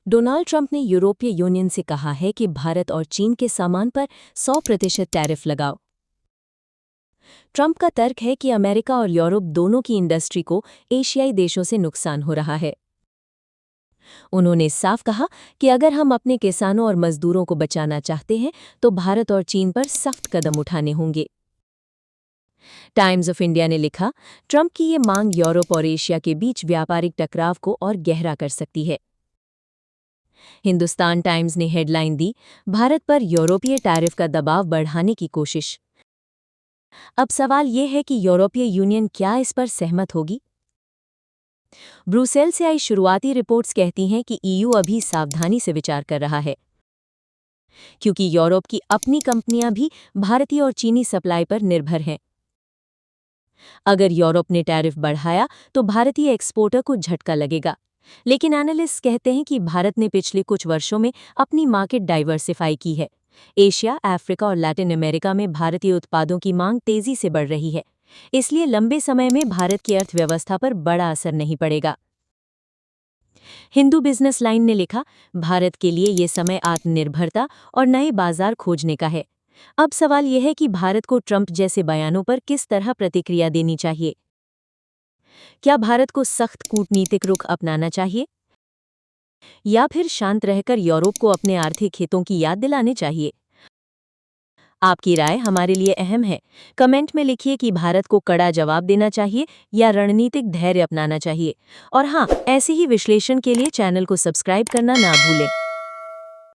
Donald Trump ने यूरोपीय union से कहा है कि भारत और चीन के सामान पर 100% टैरिफ लगाओ। ट्रंप का तर्क है कि अमेरिका और यूरोप दोनों की इंडस्ट्री को एशियाई देशों से नुकसान हो रहा है। उन्होंने साफ कहा कि अगर हम अपने किसानों और मजदूरों को बचाना चाहते हैं तो भारत और चीन पर सख्त कदम उठाने होंगे। टाइम्स ऑफ इंडिया ने लिखा, ट्रंप की ये मांग यूरोप और एशिया के बीच व्यापारिक टकराव को और गहरा कर सकती है। हिंदुस्तान टाइम्स ने हेडलाइन दी, भारत पर यूरोपीय टैरिफ का दबाव बढ़ाने की कोशिश। अब सवाल ये है कि यूरोपीय यूनियन क्या इस पर सहमत होगी? ब्रुसेल से आई शुरुआती रिपोर्ट्स कहती हैं कि ईयू अभी सावधानी से विचार कर रहा है, क्योंकि यूरोप की अपनी कंपनियां भी भारतीय और चीनी सप्लाई पर निर्भर हैं। अगर यूरोप ने टैरिफ बढ़ाया तो भारतीय एक्सपोर्टर को झटका लगेगा, लेकिन एनालिस्ट कहते हैं कि भारत ने पिछले कुछ वर्षों में अपनी मार्केट डाइवर्सिफाई की है। एशिया, अफ्रीका और लैटिन अमेरिका में भारतीय उत्पादों की मांग तेजी से बढ़ रही है, इसलिए लंबे समय में भारत की अर्थव्यवस्था पर बड़ा असर नहीं पड़ेगा। हिंदू बिजनेस लाइन ने लिखा, भारत के लिए ये समय आत्मनिर्भरता और नए बाजार खोजने का है। अब सवाल यह है कि भारत को ट्रंप जैसे बयानों पर किस तरह प्रतिक्रिया देनी चाहिए। क्या भारत को सख्त कूटनीतिक रुख अपनाना चाहिए या फिर शांत रहकर यूरोप को अपने आर्थिक हितों की याद दिलानी चाहिए? आपकी राय हमारे लिए अहम है। कमेंट में लिखिए कि भारत को कड़ा जवाब देना चाहिए या रणनीतिक धैर्य अपनाना चाहिए। और हाँ, ऐसे ही विश्लेषण के लिए चैनल को सब्सक्राइब करना ना भूलें।